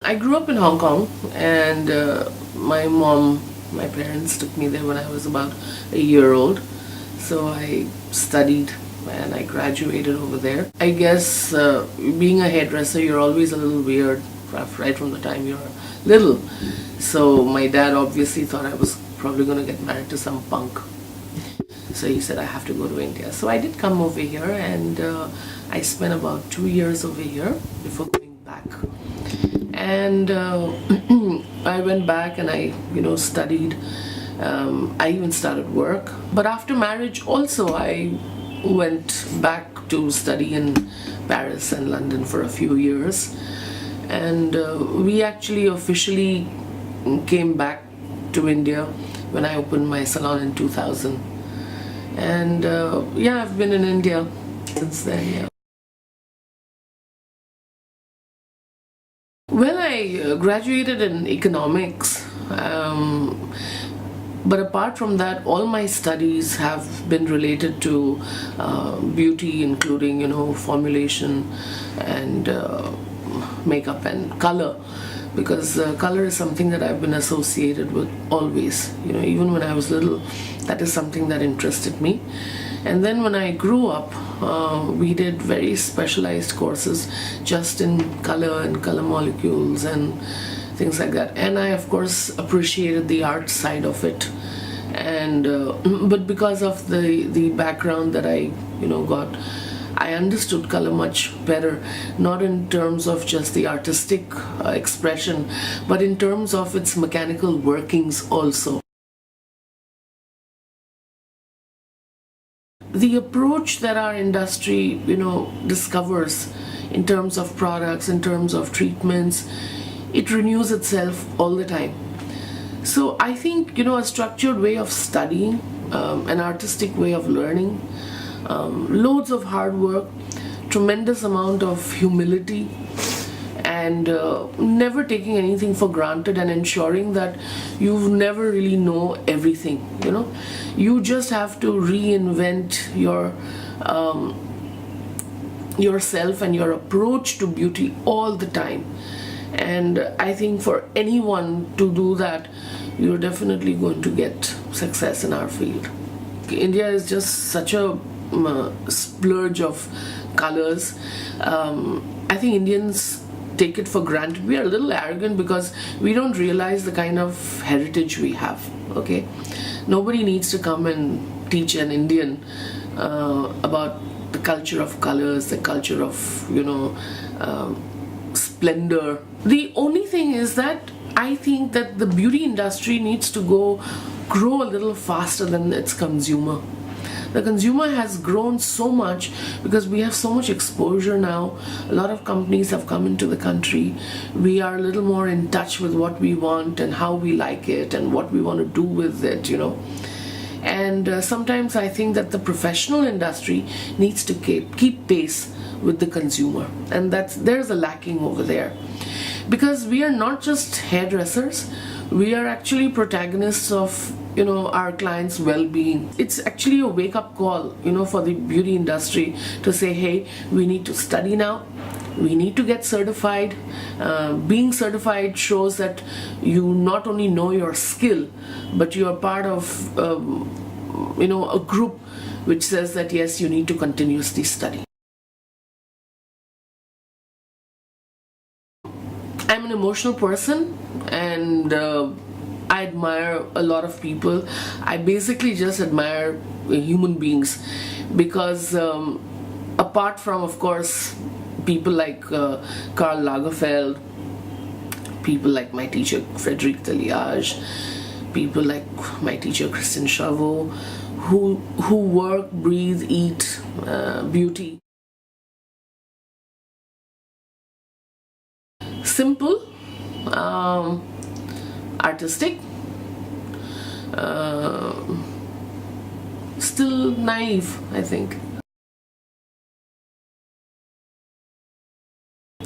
I grew up in Hong Kong, and my parents took me there when I was about a year old. So I studied and I graduated over there. I guess being a hairdresser, you're always a little weird right from the time you're little. So my dad obviously thought I was probably going to get married to some punk. So he said I have to go to India. So I did come over here, and I spent about 2 years over here before going back. And I went back and I studied. I even started work, but after marriage also I went back to study in Paris and London for a few years. And we actually officially came back to India when I opened my salon in 2000. And yeah, I've been in India since then. Yeah. Well, I graduated in economics, but apart from that, all my studies have been related to beauty, including formulation and makeup and color, because color is something that I've been associated with always. Even when I was little, that is something that interested me. And then when I grew up, we did very specialized courses just in color and color molecules and things like that. And I, of course, appreciated the art side of it. And but because of the background that I got, I understood color much better, not in terms of just the artistic expression, but in terms of its mechanical workings also. The approach that our industry, discovers in terms of products, in terms of treatments, it renews itself all the time. So I think, a structured way of studying, an artistic way of learning, loads of hard work, tremendous amount of humility, and never taking anything for granted, and ensuring that you never really know everything. You just have to reinvent yourself and your approach to beauty all the time. And I think for anyone to do that, you're definitely going to get success in our field. India is just such a splurge of colors. I think Indians take it for granted. We are a little arrogant because we don't realize the kind of heritage we have. Okay, nobody needs to come and teach an Indian about the culture of colors, the culture of splendor. The only thing is that I think that the beauty industry needs to grow a little faster than its consumer. The consumer has grown so much because we have so much exposure now. A lot of companies have come into the country. We are a little more in touch with what we want and how we like it and what we want to do with it, And sometimes I think that the professional industry needs to keep pace with the consumer, and there's a lacking over there. Because we are not just hairdressers, we are actually protagonists of our clients' well-being. It's actually a wake-up call for the beauty industry to say, hey, we need to study now, we need to get certified. Being certified shows that you not only know your skill, but you are part of a group which says that yes, you need to continuously study. I'm an emotional person, and I admire a lot of people. I basically just admire human beings because apart from, of course, people like Karl Lagerfeld, people like my teacher Frederic Taliage, people like my teacher Christian Chauveau, who work, breathe, eat beauty. Simple, artistic, still naive, I think.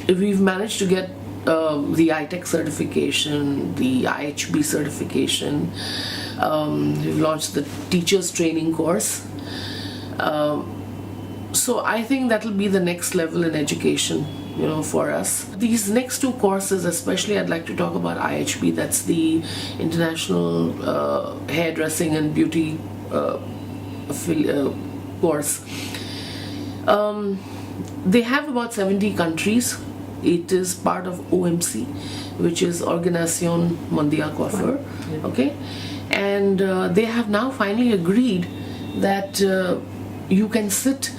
We've managed to get the ITech certification, the IHB certification. We've launched the teachers training course. So I think that'll be the next level in education. for us. These next two courses, especially, I'd like to talk about IHB. That's the International Hairdressing and Beauty course. They have about 70 countries. It is part of OMC, which is Organisation Mondiale Coiffeur. Okay, and they have now finally agreed that you can sit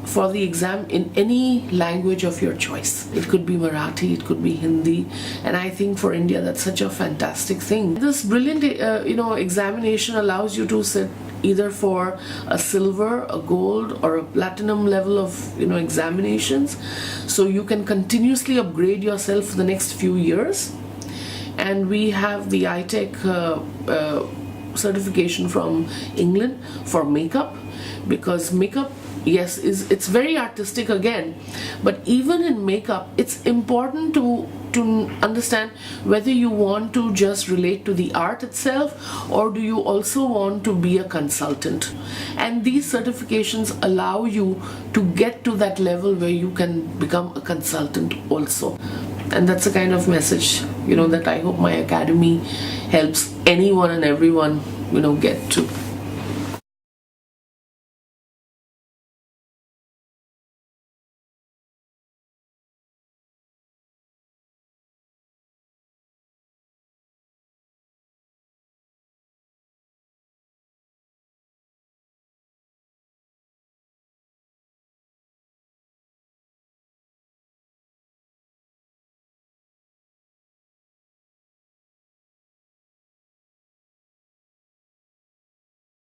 for the exam in any language of your choice. It could be Marathi, it could be Hindi, and I think for India that's such a fantastic thing. This brilliant examination allows you to sit either for a silver, a gold, or a platinum level of examinations, so you can continuously upgrade yourself for the next few years. And we have the ITech certification from England for makeup, because makeup, yes, it's very artistic again, but even in makeup it's important to understand whether you want to just relate to the art itself, or do you also want to be a consultant. And these certifications allow you to get to that level where you can become a consultant also. And that's the kind of message that I hope my academy helps anyone and everyone get to.